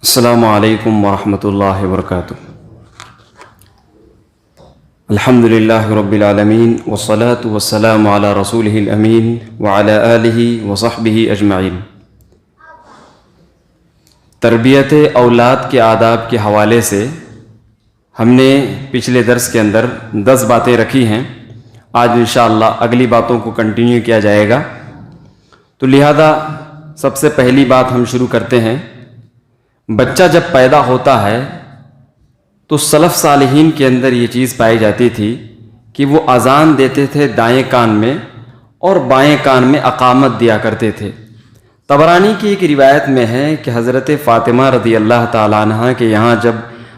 السلام علیکم ورحمۃ اللہ وبرکاتہ۔ الحمد للہ رب العالمین والصلاة والسلام علی رسولہ الامین وعلی آلہ وصحبہ اجمعین۔ تربیت اولاد کے آداب کے حوالے سے ہم نے پچھلے درس کے اندر 10 باتیں رکھی ہیں۔ آج انشاءاللہ اگلی باتوں کو کنٹینیو کیا جائے گا، تو لہذا سب سے پہلی بات ہم شروع کرتے ہیں۔ بچہ جب پیدا ہوتا ہے تو سلف صالحین کے اندر یہ چیز پائی جاتی تھی کہ وہ اذان دیتے تھے دائیں کان میں اور بائیں کان میں اقامت دیا کرتے تھے۔ طبرانی کی ایک روایت میں ہے کہ حضرت فاطمہ رضی اللہ تعالیٰ عنہ کے یہاں جب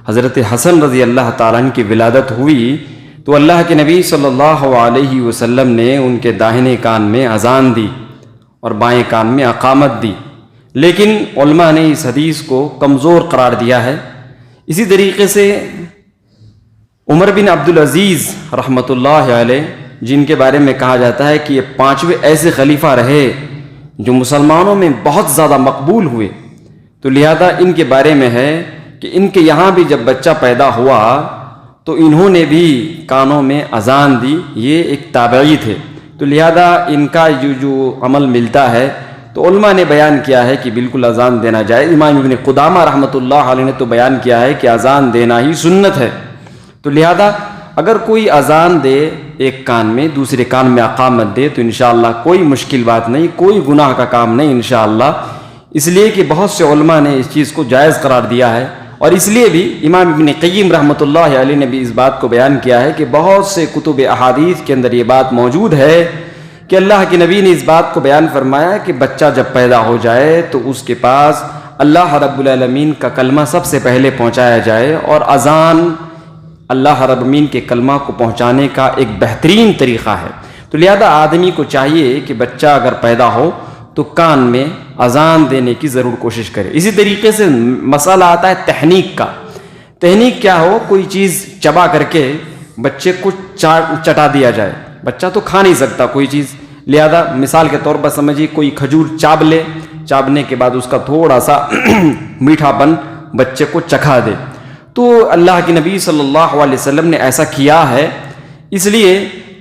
حضرت حسن رضی اللہ تعالیٰ عنہ کی ولادت ہوئی تو اللہ کے نبی صلی اللہ علیہ وسلم نے ان کے داہنے کان میں اذان دی اور بائیں کان میں اقامت دی، لیکن علماء نے اس حدیث کو کمزور قرار دیا ہے۔ اسی طریقے سے عمر بن عبدالعزیز رحمۃ اللہ علیہ، جن کے بارے میں کہا جاتا ہے کہ یہ 5ویں ایسے خلیفہ رہے جو مسلمانوں میں بہت زیادہ مقبول ہوئے، تو لہذا ان کے بارے میں ہے کہ ان کے یہاں بھی جب بچہ پیدا ہوا تو انہوں نے بھی کانوں میں اذان دی، یہ ایک تابعی تھے، تو لہذا ان کا جو عمل ملتا ہے تو علماء نے بیان کیا ہے کہ بالکل اذان دینا جائے۔ امام ابن قدامہ رحمۃ اللہ علیہ نے تو بیان کیا ہے کہ اذان دینا ہی سنت ہے، تو لہذا اگر کوئی اذان دے ایک کان میں دوسرے کان میں اقامت دے تو انشاءاللہ کوئی مشکل بات نہیں، کوئی گناہ کا کام نہیں انشاءاللہ، اس لیے کہ بہت سے علماء نے اس چیز کو جائز قرار دیا ہے، اور اس لیے بھی امام ابن قیم رحمۃ اللہ علیہ نے بھی اس بات کو بیان کیا ہے کہ بہت سے کتب احادیث کے اندر یہ بات موجود ہے کہ اللہ کے نبی نے اس بات کو بیان فرمایا کہ بچہ جب پیدا ہو جائے تو اس کے پاس اللہ رب العالمین کا کلمہ سب سے پہلے پہنچایا جائے، اور اذان اللہ رب العالمین کے کلمہ کو پہنچانے کا ایک بہترین طریقہ ہے۔ تو لہذا آدمی کو چاہیے کہ بچہ اگر پیدا ہو تو کان میں اذان دینے کی ضرور کوشش کرے۔ اسی طریقے سے مسئلہ آتا ہے تحنیک کا۔ تحنیک کیا ہو؟ کوئی چیز چبا کر کے بچے کو چٹا دیا جائے۔ بچہ تو کھا نہیں سکتا کوئی چیز، لہذا مثال کے طور پر سمجھیے کوئی کھجور چاب لے، چابنے کے بعد اس کا تھوڑا سا میٹھا پن بچے کو چکھا دے، تو اللہ کے نبی صلی اللہ علیہ وسلم نے ایسا کیا ہے، اس لیے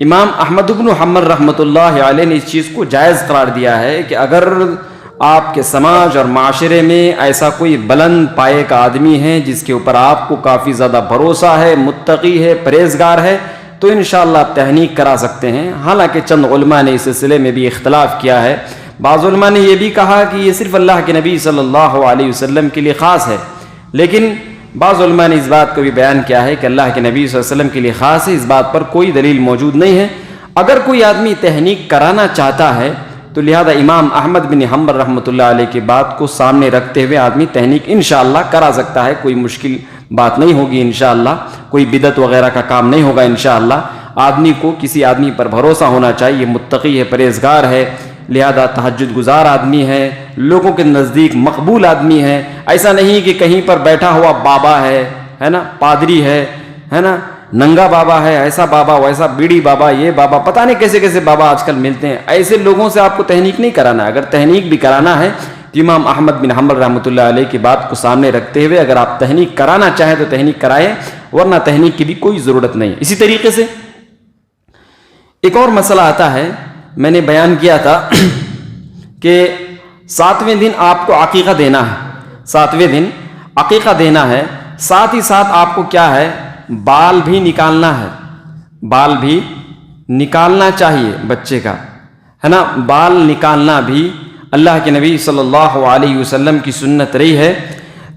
امام احمد بن حنبل رحمۃ اللہ علیہ نے اس چیز کو جائز قرار دیا ہے کہ اگر آپ کے سماج اور معاشرے میں ایسا کوئی بلند پائے کا آدمی ہے جس کے اوپر آپ کو کافی زیادہ بھروسہ ہے، متقی ہے، پرہیزگار ہے، تو انشاءاللہ آپ تحنیک کرا سکتے ہیں۔ حالانکہ چند علماء نے اس سلسلے میں بھی اختلاف کیا ہے۔ بعض علماء نے یہ بھی کہا کہ یہ صرف اللہ کے نبی صلی اللہ علیہ وسلم کے لیے خاص ہے، لیکن بعض علماء نے اس بات کو بھی بیان کیا ہے کہ اللہ کے نبی صلی اللہ علیہ وسلم کے لیے خاص ہے، اس بات پر کوئی دلیل موجود نہیں ہے۔ اگر کوئی آدمی تحنیک کرانا چاہتا ہے تو لہذا امام احمد بن حنبل رحمۃ اللہ علیہ کی بات کو سامنے رکھتے ہوئے آدمی تحنیک انشاءاللہ کرا سکتا ہے، کوئی مشکل بات نہیں ہوگی انشاءاللہ، کوئی بدعت وغیرہ کا کام نہیں ہوگا انشاءاللہ۔ آدمی کو کسی آدمی پر بھروسہ ہونا چاہیے، متقی ہے، پرہیزگار ہے، لہذا تہجد گزار آدمی ہے، لوگوں کے نزدیک مقبول آدمی ہے، ایسا نہیں کہ کہیں پر بیٹھا ہوا بابا ہے نا، پادری ہے نا، ننگا بابا ہے، ایسا بابا ویسا بیڑی بابا، یہ بابا، پتہ نہیں کیسے کیسے بابا آج کل ملتے ہیں، ایسے لوگوں سے آپ کو تحنیک نہیں کرانا ہے۔ اگر تحنیک بھی کرانا ہے تو امام احمد بن حنبل رحمۃ اللہ علیہ کی بات کو سامنے رکھتے ہوئے اگر آپ تحنیک کرانا چاہیں تو تحنیک کرائیں، ورنہ تحنیک کی بھی کوئی ضرورت نہیں۔ اسی طریقے سے ایک اور مسئلہ آتا ہے، میں نے بیان کیا تھا کہ 7ویں دن آپ کو عقیقہ دینا ہے، 7ویں دن عقیقہ دینا ہے، ساتھ ہی ساتھ آپ کو کیا ہے، بال بھی نکالنا ہے، بال بھی نکالنا چاہیے بچے کا، ہے نا، بال نکالنا بھی اللہ کے نبی صلی اللہ علیہ وسلم کی سنت رہی ہے،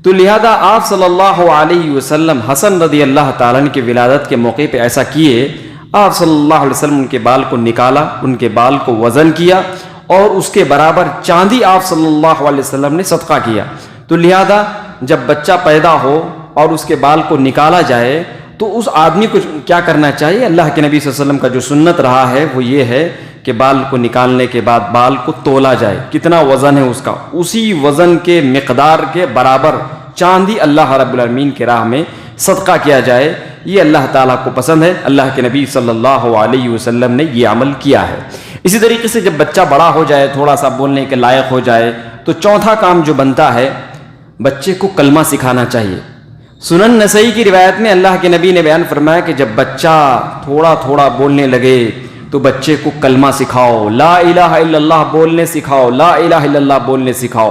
تو لہذا آپ صلی اللہ علیہ وسلم حسن رضی اللہ تعالیٰ عنہ کی ولادت کے موقع پہ ایسا کیے، آپ صلی اللہ علیہ وسلم ان کے بال کو نکالا، ان کے بال کو وزن کیا اور اس کے برابر چاندی آپ صلی اللہ علیہ وسلم نے صدقہ کیا۔ تو لہذا جب بچہ پیدا ہو اور اس کے بال کو نکالا جائے تو اس آدمی کو کیا کرنا چاہیے؟ اللہ کے نبی صلی اللہ علیہ وسلم کا جو سنت رہا ہے وہ یہ ہے کہ بال کو نکالنے کے بعد بال کو تولا جائے، کتنا وزن ہے اس کا، اسی وزن کے مقدار کے برابر چاندی اللہ رب العالمین کے راہ میں صدقہ کیا جائے۔ یہ اللہ تعالیٰ کو پسند ہے، اللہ کے نبی صلی اللہ علیہ وسلم نے یہ عمل کیا ہے۔ اسی طریقے سے جب بچہ بڑا ہو جائے، تھوڑا سا بولنے کے لائق ہو جائے، تو چوتھا کام جو بنتا ہے بچے کو کلمہ سکھانا چاہیے۔ سنن نسائی کی روایت میں اللہ کے نبی نے بیان فرمایا کہ جب بچہ تھوڑا تھوڑا بولنے لگے تو بچے کو کلمہ سکھاؤ، لا الہ الا اللہ بولنے سکھاؤ، لا الہ الا اللہ بولنے سکھاؤ۔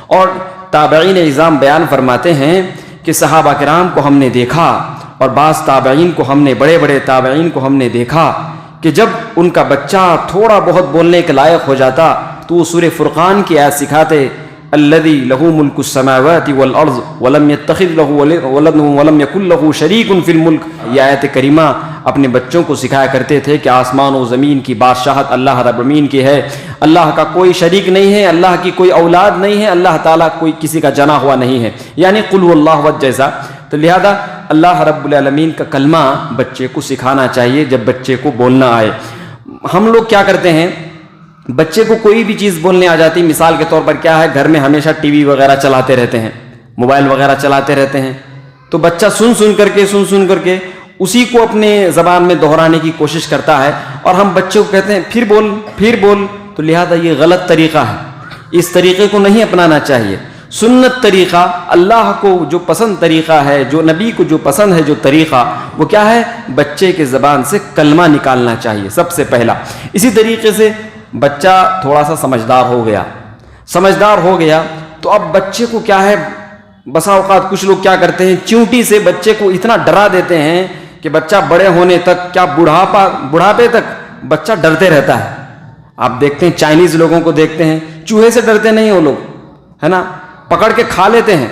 اور تابعین اعظام بیان فرماتے ہیں کہ صحابہ کرام کو ہم نے دیکھا اور بعض تابعین کو ہم نے، بڑے بڑے تابعین کو ہم نے دیکھا کہ جب ان کا بچہ تھوڑا بہت بولنے کے لائق ہو جاتا تو وہ سورہ فرقان کی آیت سکھاتے، الذی لہ ملک السماوات والارض ولم یتخذ لہ ولد ولم یکن لہ شریک فی الملک۔ یہ آیت کریمہ اپنے بچوں کو سکھایا کرتے تھے کہ آسمان و زمین کی بادشاہت اللہ رب العالمین کی ہے، اللہ کا کوئی شریک نہیں ہے، اللہ کی کوئی اولاد نہیں ہے، اللہ تعالیٰ کوئی کسی کا جنا ہوا نہیں ہے، یعنی قل هو اللہ احد جیسا۔ تو لہذا اللہ رب العالمین کا کلمہ بچے کو سکھانا چاہیے جب بچے کو بولنا آئے۔ ہم لوگ کیا کرتے ہیں، بچے کو کوئی بھی چیز بولنے آ جاتی، مثال کے طور پر کیا ہے، گھر میں ہمیشہ ٹی وی وغیرہ چلاتے رہتے ہیں، موبائل وغیرہ چلاتے رہتے ہیں، تو بچہ سن سن کر کے اسی کو اپنے زبان میں دہرانے کی کوشش کرتا ہے، اور ہم بچے کو کہتے ہیں پھر بول، تو لہذا یہ غلط طریقہ ہے، اس طریقے کو نہیں اپنانا چاہیے۔ سنت طریقہ، اللہ کو جو پسند طریقہ ہے، جو نبی کو جو پسند ہے جو طریقہ، وہ کیا ہے، بچے کے زبان سے کلمہ نکالنا چاہیے سب سے پہلا۔ اسی طریقے سے بچہ تھوڑا سا سمجھدار ہو گیا تو اب بچے کو کیا ہے، بسا اوقات کچھ لوگ کیا کرتے ہیں، چیونٹی سے بچے کو اتنا ڈرا دیتے ہیں کہ بچہ بڑے ہونے تک، کیا بڑھاپے تک بچہ ڈرتے رہتا ہے۔ آپ دیکھتے ہیں چائنیز لوگوں کو دیکھتے ہیں، چوہے سے ڈرتے نہیں وہ لوگ، ہے نا، پکڑ کے کھا لیتے ہیں،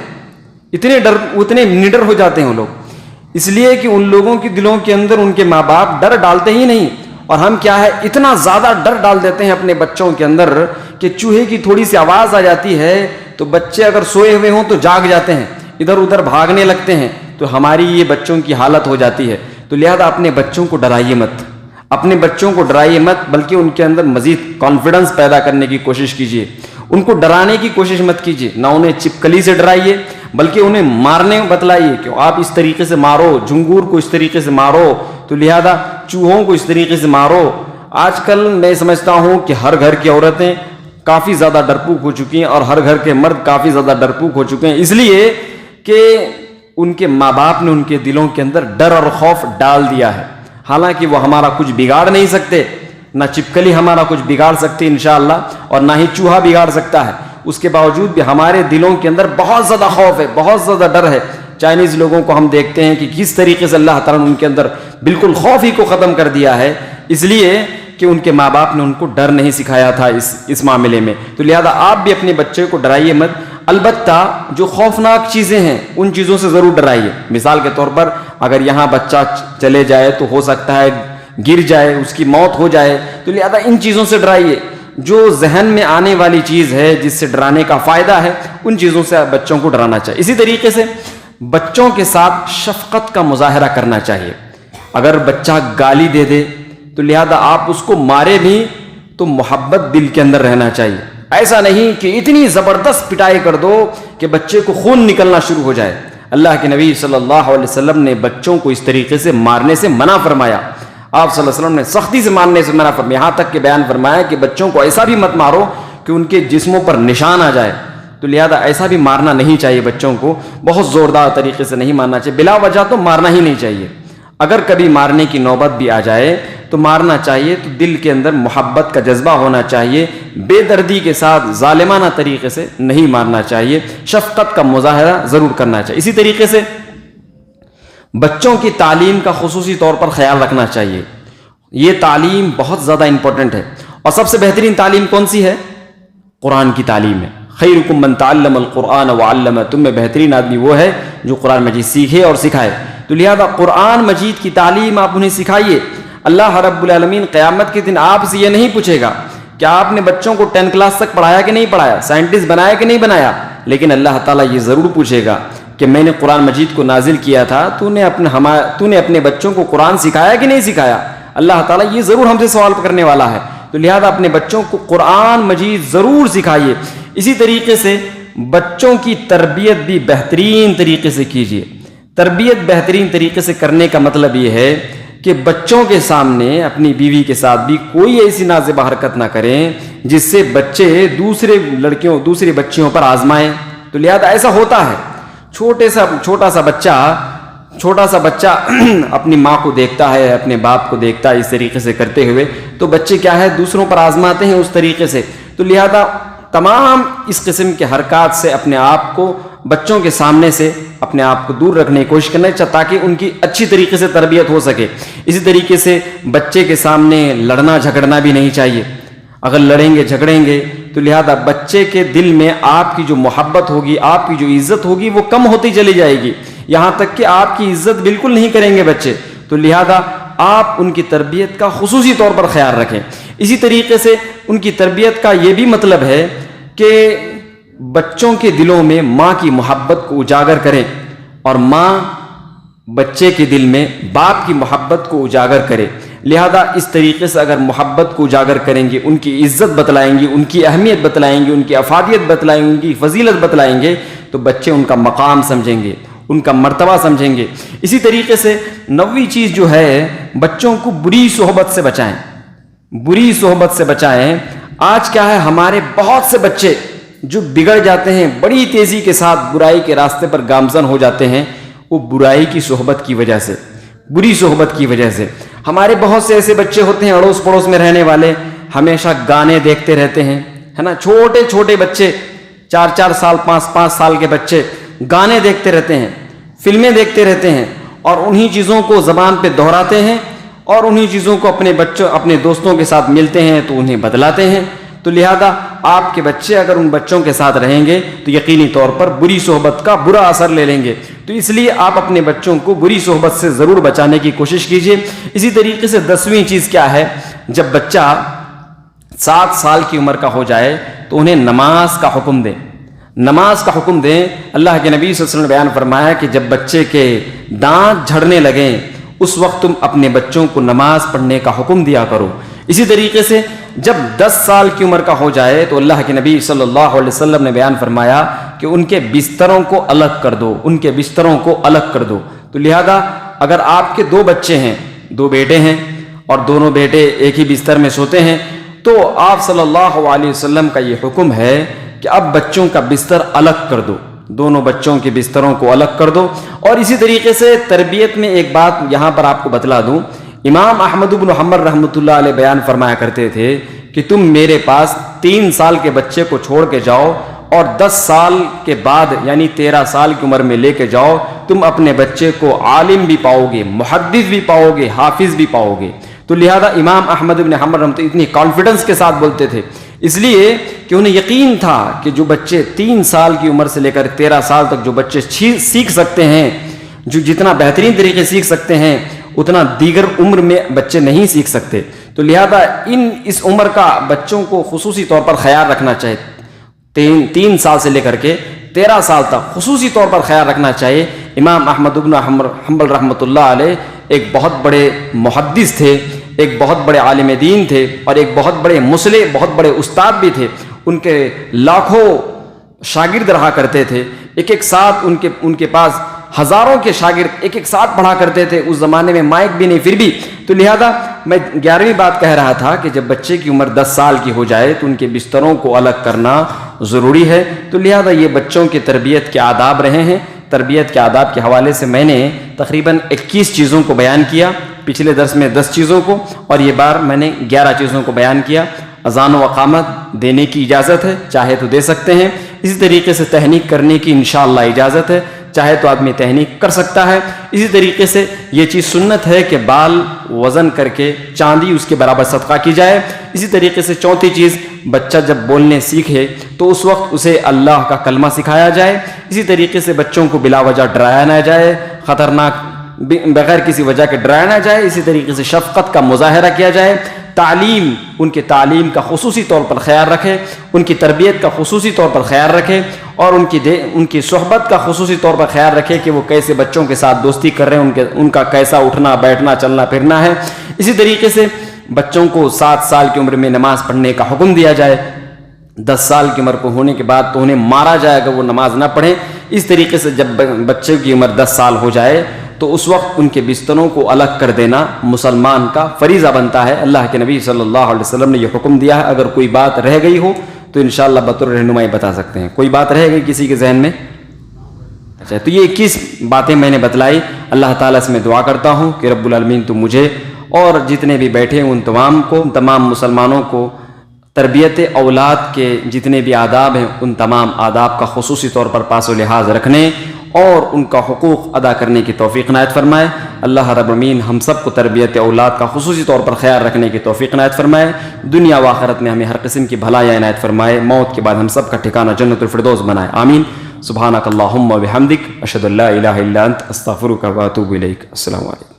اتنے نڈر ہو جاتے ہیں وہ لوگ، اس لیے کہ ان لوگوں کے دلوں کے اندر ان کے ماں باپ ڈر ڈالتے ہی نہیں، اور ہم کیا ہے، اتنا زیادہ ڈر ڈال دیتے ہیں اپنے بچوں کے اندر کہ چوہے کی تھوڑی سی آواز آ جاتی ہے تو بچے اگر سوئے ہوئے ہوں تو جاگ جاتے ہیں، ادھر ادھر بھاگنے لگتے ہیں، تو ہماری یہ بچوں کی حالت ہو جاتی ہے۔ تو لہذا اپنے بچوں کو ڈرائیے مت، بلکہ ان کے اندر مزید کانفیڈنس پیدا کرنے کی کوشش کیجیے، ان کو ڈرانے کی کوشش مت کیجیے، نہ انہیں چپکلی سے ڈرائیے بلکہ انہیں مارنے بتلائیے کہ آپ اس طریقے سے مارو، جھنگور کو اس طریقے سے مارو، تو لہذا چوہوں کو اس طریقے سے مارو۔ آج کل میں سمجھتا ہوں کہ ہر گھر کی عورتیں کافی زیادہ ڈرپوک ہو چکی ہیں اور ہر گھر کے مرد کافی زیادہ ڈرپوک ہو چکے ہیں، اس لیے کہ ان کے ماں باپ نے ان کے دلوں کے اندر ڈر اور خوف ڈال دیا ہے۔ حالانکہ وہ ہمارا کچھ بگاڑ نہیں سکتے، نہ چپکلی ہمارا کچھ بگاڑ سکتی انشاءاللہ، اور نہ ہی چوہا بگاڑ سکتا ہے، اس کے باوجود بھی ہمارے دلوں کے اندر بہت زیادہ خوف ہے، بہت زیادہ ڈر ہے۔ چائنیز لوگوں کو ہم دیکھتے ہیں کہ کس طریقے سے اللہ تعالیٰ نے ان کے اندر بالکل خوف ہی کو ختم کر دیا ہے، اس لیے کہ ان کے ماں باپ نے ان کو ڈر نہیں سکھایا تھا اس معاملے میں۔ تو لہذا آپ بھی اپنے بچے کو ڈرائیے مت، البتہ جو خوفناک چیزیں ہیں ان چیزوں سے ضرور ڈرائیے۔ مثال کے طور پر اگر یہاں بچہ چلے جائے تو ہو سکتا ہے گر جائے، اس کی موت ہو جائے، تو لہذا ان چیزوں سے ڈرائیے۔ جو ذہن میں آنے والی چیز ہے جس سے ڈرانے کا فائدہ ہے، ان چیزوں سے بچوں کو ڈرانا چاہیے۔ اسی طریقے سے بچوں کے ساتھ شفقت کا مظاہرہ کرنا چاہیے۔ اگر بچہ گالی دے دے تو لہذا آپ اس کو مارے بھی تو محبت دل کے اندر رہنا چاہیے، ایسا نہیں کہ اتنی زبردست پٹائی کر دو کہ بچے کو خون نکلنا شروع ہو جائے۔ اللہ کے نبی صلی اللہ علیہ وسلم نے بچوں کو اس طریقے سے مارنے سے منع فرمایا، آپ صلی اللہ علیہ وسلم نے سختی سے مارنے سے منع فرمایا، یہاں تک کہ بیان فرمایا کہ بچوں کو ایسا بھی مت مارو کہ ان کے جسموں پر نشان آ جائے۔ تو لہذا ایسا بھی مارنا نہیں چاہیے، بچوں کو بہت زوردار طریقے سے نہیں مارنا چاہیے، بلا وجہ تو مارنا ہی نہیں چاہیے۔ اگر کبھی مارنے کی نوبت بھی آ جائے تو مارنا چاہیے تو دل کے اندر محبت کا جذبہ ہونا چاہیے، بے دردی کے ساتھ ظالمانہ طریقے سے نہیں مارنا چاہیے، شفقت کا مظاہرہ ضرور کرنا چاہیے۔ اسی طریقے سے بچوں کی تعلیم کا خصوصی طور پر خیال رکھنا چاہیے، یہ تعلیم بہت زیادہ امپورٹنٹ ہے، اور سب سے بہترین تعلیم کون سی ہے؟ قرآن کی تعلیم ہے۔ خیرکم من تعلم القرآن وعلمہ، تم میں بہترین آدمی وہ ہے جو قرآن مجید سیکھے اور سکھائے۔ تو لہذا قرآن مجید کی تعلیم آپ انہیں سکھائیے۔ اللہ رب العالمین قیامت کے دن آپ سے یہ نہیں پوچھے گا کہ آپ نے بچوں کو 10 کلاس تک پڑھایا کہ نہیں پڑھایا، سائنٹسٹ بنایا کہ نہیں بنایا، لیکن اللہ تعالیٰ یہ ضرور پوچھے گا کہ میں نے قرآن مجید کو نازل کیا تھا، تو نے اپنے بچوں کو قرآن سکھایا کہ نہیں سکھایا۔ اللہ تعالیٰ یہ ضرور ہم سے سوال کرنے والا ہے، تو لہذا اپنے بچوں کو قرآن مجید ضرور سکھائیے۔ اسی طریقے سے بچوں کی تربیت بھی بہترین طریقے سے کیجیے۔ تربیت بہترین طریقے سے کرنے کا مطلب یہ ہے کہ بچوں کے سامنے اپنی بیوی کے ساتھ بھی کوئی ایسی نازیبہ حرکت نہ کریں جس سے بچے دوسری بچیوں پر آزمائیں، تو لہذا ایسا ہوتا ہے، چھوٹا سا بچہ اپنی ماں کو دیکھتا ہے، اپنے باپ کو دیکھتا ہے اس طریقے سے کرتے ہوئے، تو بچے کیا ہے دوسروں پر آزماتے ہیں اس طریقے سے. تو لہذا تمام اس قسم کے حرکات سے اپنے آپ کو بچوں کے سامنے سے اپنے آپ کو دور رکھنے کی کوشش کرنا چاہیے تاکہ ان کی اچھی طریقے سے تربیت ہو سکے. اسی طریقے سے بچے کے سامنے لڑنا جھگڑنا بھی نہیں چاہیے. اگر لڑیں گے جھگڑیں گے تو لہذا بچے کے دل میں آپ کی جو محبت ہوگی، آپ کی جو عزت ہوگی وہ کم ہوتی چلی جائے گی، یہاں تک کہ آپ کی عزت بالکل نہیں کریں گے بچے. تو لہذا آپ ان کی تربیت کا خصوصی طور پر خیال رکھیں. اسی طریقے سے ان کی تربیت کا یہ بھی مطلب ہے کہ بچوں کے دلوں میں ماں کی محبت کو اجاگر کریں، اور ماں بچے کے دل میں باپ کی محبت کو اجاگر کرے. لہذا اس طریقے سے اگر محبت کو اجاگر کریں گے، ان کی عزت بتلائیں گے، ان کی اہمیت بتلائیں گے، ان کی افادیت بتلائیں گے، ان کی فضیلت بتلائیں گے، تو بچے ان کا مقام سمجھیں گے، ان کا مرتبہ سمجھیں گے. اسی طریقے سے 9ویں چیز جو ہے، بچوں کو بری صحبت سے بچائیں. بری صحبت سے بچائیں. آج کیا ہے، ہمارے بہت سے بچے جو بگڑ جاتے ہیں، بڑی تیزی کے ساتھ برائی کے راستے پر گامزن ہو جاتے ہیں، وہ برائی کی صحبت کی وجہ سے، بری صحبت کی وجہ سے. ہمارے بہت سے ایسے بچے ہوتے ہیں اڑوس پڑوس میں رہنے والے، ہمیشہ گانے دیکھتے رہتے ہیں، ہے نا. چھوٹے چھوٹے بچے، 4 سال 5 سال کے بچے گانے دیکھتے رہتے ہیں، فلمیں دیکھتے رہتے ہیں، اور انہی چیزوں کو زبان پہ دہراتے ہیں، اور انہی چیزوں کو اپنے دوستوں کے ساتھ ملتے ہیں تو انہیں بدلاتے ہیں. تو لہذا آپ کے بچے اگر ان بچوں کے ساتھ رہیں گے تو یقینی طور پر بری صحبت کا برا اثر لے لیں گے. تو اس لیے آپ اپنے بچوں کو بری صحبت سے ضرور بچانے کی کوشش کیجیے. اسی طریقے سے 10ویں چیز کیا ہے، جب بچہ 7 سال کی عمر کا ہو جائے تو انہیں نماز کا حکم دیں. نماز کا حکم دیں. اللہ کے نبی صلی اللہ علیہ وسلم نے بیان فرمایا کہ جب بچے کے دانت جھڑنے لگیں اس وقت تم اپنے بچوں کو نماز پڑھنے کا حکم دیا کرو. اسی طریقے سے جب 10 سال کی عمر کا ہو جائے تو اللہ کے نبی صلی اللہ علیہ وسلم نے بیان فرمایا کہ ان کے بستروں کو الگ کر دو، ان کے بستروں کو الگ کر دو. تو لہذا اگر آپ کے 2 بچے ہیں، 2 بیٹے ہیں، اور دونوں بیٹے ایک ہی بستر میں سوتے ہیں، تو آپ صلی اللہ علیہ وسلم کا یہ حکم ہے کہ اب بچوں کا بستر الگ کر دو، دونوں بچوں کے بستروں کو الگ کر دو. اور اسی طریقے سے تربیت میں ایک بات یہاں پر آپ کو بتلا دوں، امام احمد بن حنبل رحمۃ اللہ علیہ بیان فرمایا کرتے تھے کہ تم میرے پاس 3 سال کے بچے کو چھوڑ کے جاؤ اور 10 سال کے بعد یعنی 13 سال کی عمر میں لے کے جاؤ، تم اپنے بچے کو عالم بھی پاؤ گے، محدث بھی پاؤ گے، حافظ بھی پاؤ گے. تو لہذا امام احمد بن حنبل رحمۃ اللہ اتنی کانفیڈنس کے ساتھ بولتے تھے، اس لیے کہ انہیں یقین تھا کہ جو بچے 3 سال کی عمر سے لے کر 13 سال تک جو بچے سیکھ سکتے ہیں، جو جتنا بہترین طریقے سیکھ سکتے ہیں اتنا دیگر عمر میں بچے نہیں سیکھ سکتے. تو لہذا اس عمر کا بچوں کو خصوصی طور پر خیال رکھنا چاہیے. 3 سال سے لے کر کے 13 سال تک خصوصی طور پر خیال رکھنا چاہیے. امام احمد بن حنبل رحمۃ اللہ علیہ ایک بہت بڑے محدث تھے، ایک بہت بڑے عالم دین تھے، اور ایک بہت بڑے مصلح، بہت بڑے استاد بھی تھے. ان کے لاکھوں شاگرد رہا کرتے تھے، ایک ساتھ ان کے پاس ہزاروں کے شاگرد ایک ساتھ پڑھا کرتے تھے. اس زمانے میں مائک بھی نہیں، پھر بھی. تو لہذا میں 11ویں بات کہہ رہا تھا کہ جب بچے کی عمر 10 سال کی ہو جائے تو ان کے بستروں کو الگ کرنا ضروری ہے. تو لہذا یہ بچوں کی تربیت کے آداب رہے ہیں. تربیت کے آداب کے حوالے سے میں نے تقریباً 21 چیزوں کو بیان کیا، پچھلے درس میں 10 چیزوں کو، اور یہ بار میں نے 11 چیزوں کو بیان کیا. اذان و اقامت دینے کی اجازت ہے، چاہے تو دے سکتے ہیں. اسی طریقے سے تحنیک کرنے کی انشاءاللہ اجازت ہے، چاہے تو آدمی تحنیک کر سکتا ہے. اسی طریقے سے یہ چیز سنت ہے کہ بال وزن کر کے چاندی اس کے برابر صدقہ کی جائے. اسی طریقے سے 4تھی چیز، بچہ جب بولنے سیکھے تو اس وقت اسے اللہ کا کلمہ سکھایا جائے. اسی طریقے سے بچوں کو بلا وجہ ڈرایا نہ جائے، خطرناک بغیر کسی وجہ کے ڈرایا نہ جائے. اسی طریقے سے شفقت کا مظاہرہ کیا جائے. تعلیم، ان کے تعلیم کا خصوصی طور پر خیال رکھے، ان کی تربیت کا خصوصی طور پر خیال رکھے، اور ان کی صحبت کا خصوصی طور پر خیال رکھے کہ وہ کیسے بچوں کے ساتھ دوستی کر رہے ہیں، ان کا کیسا اٹھنا بیٹھنا چلنا پھرنا ہے. اسی طریقے سے بچوں کو 7 سال کی عمر میں نماز پڑھنے کا حکم دیا جائے. 10 سال کی عمر کو ہونے کے بعد تو انہیں مارا جائے اگر وہ نماز نہ پڑھیں. اس طریقے سے جب بچے کی عمر 10 سال ہو جائے تو اس وقت ان کے بستروں کو الگ کر دینا مسلمان کا فریضہ بنتا ہے. اللہ کے نبی صلی اللہ علیہ وسلم نے یہ حکم دیا ہے، اگر کوئی بات رہ گئی ہو تو انشاءاللہ بطور رہنمائی بتا سکتے ہیں. کوئی بات رہے گی کسی کے ذہن میں؟ اچھا، تو یہ 21 باتیں میں نے بتلائی. اللہ تعالیٰ سے میں دعا کرتا ہوں کہ رب العالمین تو مجھے اور جتنے بھی بیٹھے ان تمام مسلمانوں کو تربیت اولاد کے جتنے بھی آداب ہیں ان تمام آداب کا خصوصی طور پر پاس و لحاظ رکھنے اور ان کا حقوق ادا کرنے کی توفیق عنایت فرمائے. اللہ رب العالمین ہم سب کو تربیت اولاد کا خصوصی طور پر خیال رکھنے کی توفیق عنایت فرمائے. دنیا و آخرت میں ہمیں ہر قسم کی بھلائی عنایت فرمائے. موت کے بعد ہم سب کا ٹھکانہ جنت الفردوس بنائے. آمین. سبحانک اللہم و بحمدک اشہد ان لا الہ الا انت استغفرک و اتوب الیک. السلام علیکم.